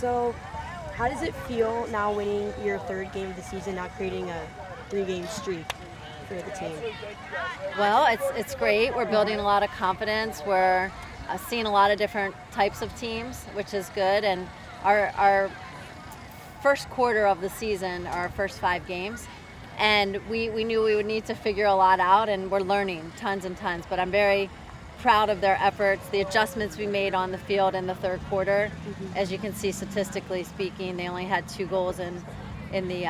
So, how does it feel now winning your third game of the season, now creating a 3-game streak for the team? Well, it's great. We're building a lot of confidence. We're seeing a lot of different types of teams, which is good. And our first quarter of the season, our first 5 games, and we knew we would need to figure a lot out, and we're learning tons and tons. But I'm very proud of their efforts, the adjustments we made on the field in the third quarter. As you can see, statistically speaking, they only had 2 goals in the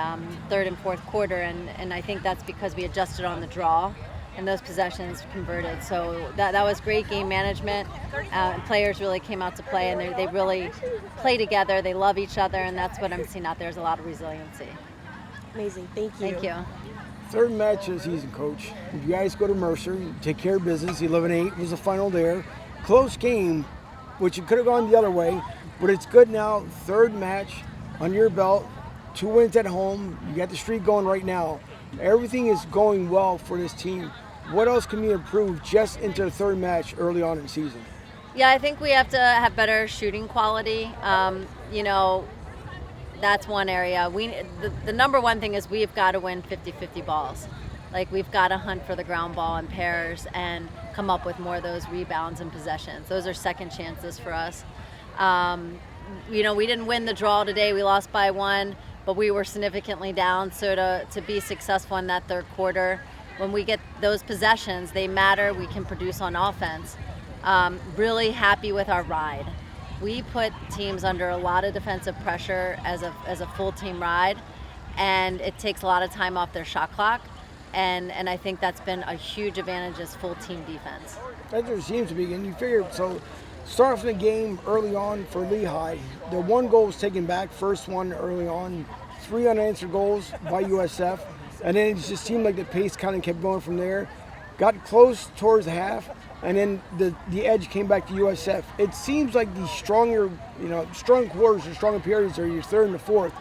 third and fourth quarter, and I think that's because we adjusted on the draw and those possessions converted. So that was great game management. Players really came out to play, and they really play together. They love each other, and that's what I'm seeing out there is a lot of resiliency. Amazing. Thank you. Thank you. Third match of the season, Coach. You guys go to Mercer, you take care of business. 11-8 was the final there. Close game, which it could have gone the other way, but it's good now. Third match under your belt, 2 wins at home. You got the streak going right now. Everything is going well for this team. What else can be improved just into the third match early on in the season? Yeah, I think we have to have better shooting quality. That's one area. The number one thing is we've got to win 50-50 balls. Like, we've got to hunt for the ground ball in pairs and come up with more of those rebounds and possessions. Those are second chances for us. We didn't win the draw today. We lost by 1, but we were significantly down. So to be successful in that third quarter, when we get those possessions, they matter. We can produce on offense. Really happy with our ride. We put teams under a lot of defensive pressure as a full team ride, and it takes a lot of time off their shot clock, and I think that's been a huge advantage as full team defense. That there seems to be, and you figure, so start off the game early on for Lehigh. The 1 goal was taken back, first one early on, 3 unanswered goals by USF, and then it just seemed like the pace kind of kept going from there. Got close towards the half, and then the edge came back to USF. It seems like the stronger, strong quarters or stronger periods are your third and the fourth,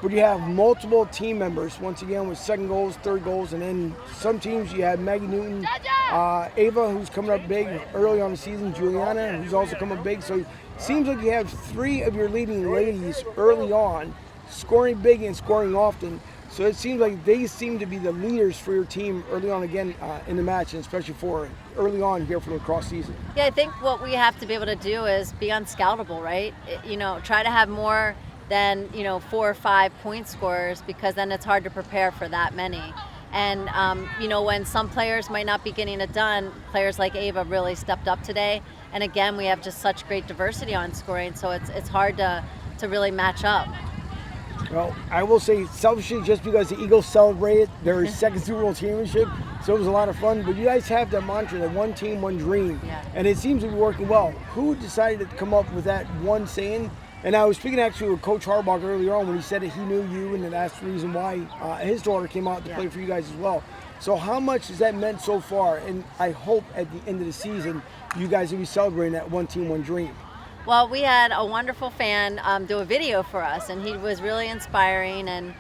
but you have multiple team members, once again, with second goals, third goals, and then some teams you have Maggie Newton, Ava, who's coming up big early on the season, Juliana, who's also coming up big. So it seems like you have 3 of your leading ladies early on, scoring big and scoring often. So it seems like they seem to be the leaders for your team early on again in the match, and especially for early on here for the lacrosse season. Yeah, I think what we have to be able to do is be unscoutable, right? Try to have more than 4 or 5 point scorers, because then it's hard to prepare for that many. And when some players might not be getting it done, players like Ava really stepped up today. And again, we have just such great diversity on scoring, so it's hard to really match up. Well, I will say selfishly, just because the Eagles celebrated their second Super Bowl championship, so it was a lot of fun. But you guys have that mantra, that one team, one dream, and it seems to be working well. Who decided to come up with that one saying? And I was speaking actually with Coach Harbaugh earlier on when he said that he knew you, and that's the reason why his daughter came out to play for you guys as well. So how much has that meant so far? And I hope at the end of the season, you guys will be celebrating that one team, one dream. Well, we had a wonderful fan do a video for us, and he was really inspiring, and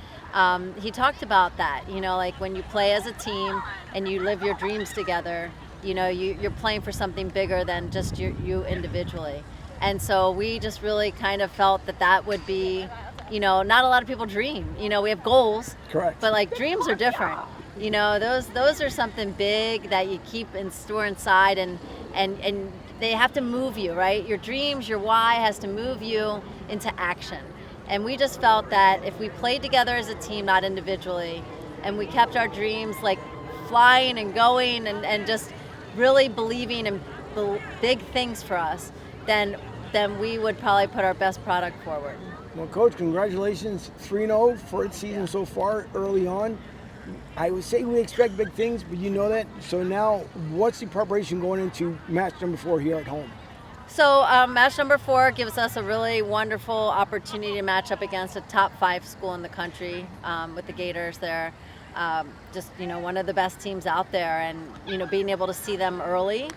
he talked about that, like when you play as a team and you live your dreams together, you're playing for something bigger than just you individually. And so we just really kind of felt that would be, not a lot of people dream. We have goals, correct, but like dreams are different. Those are something big that you keep and store inside, and they have to move you, right? Your dreams, your why has to move you into action. And we just felt that if we played together as a team, not individually, and we kept our dreams like flying and going and just really believing in big things for us, then we would probably put our best product forward. Well, Coach, congratulations, 3-0 for its season so far early on. I would say we expect big things, but you know that. So now, what's the preparation going into match number 4 here at home? So match number 4 gives us a really wonderful opportunity to match up against a top 5 school in the country with the Gators. They're just one of the best teams out there, and being able to see them early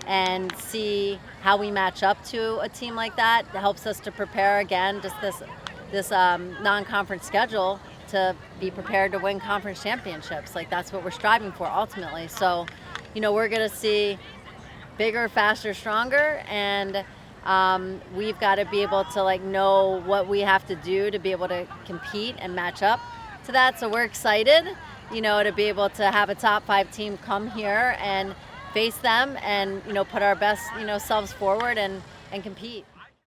and see how we match up to a team like that helps us to prepare again. Just this non-conference schedule, to be prepared to win conference championships. Like, that's what we're striving for ultimately. So, we're going to see bigger, faster, stronger, and we've got to be able to know what we have to do to be able to compete and match up to that. So we're excited, to be able to have a top 5 team come here and face them and, put our best, selves forward and compete.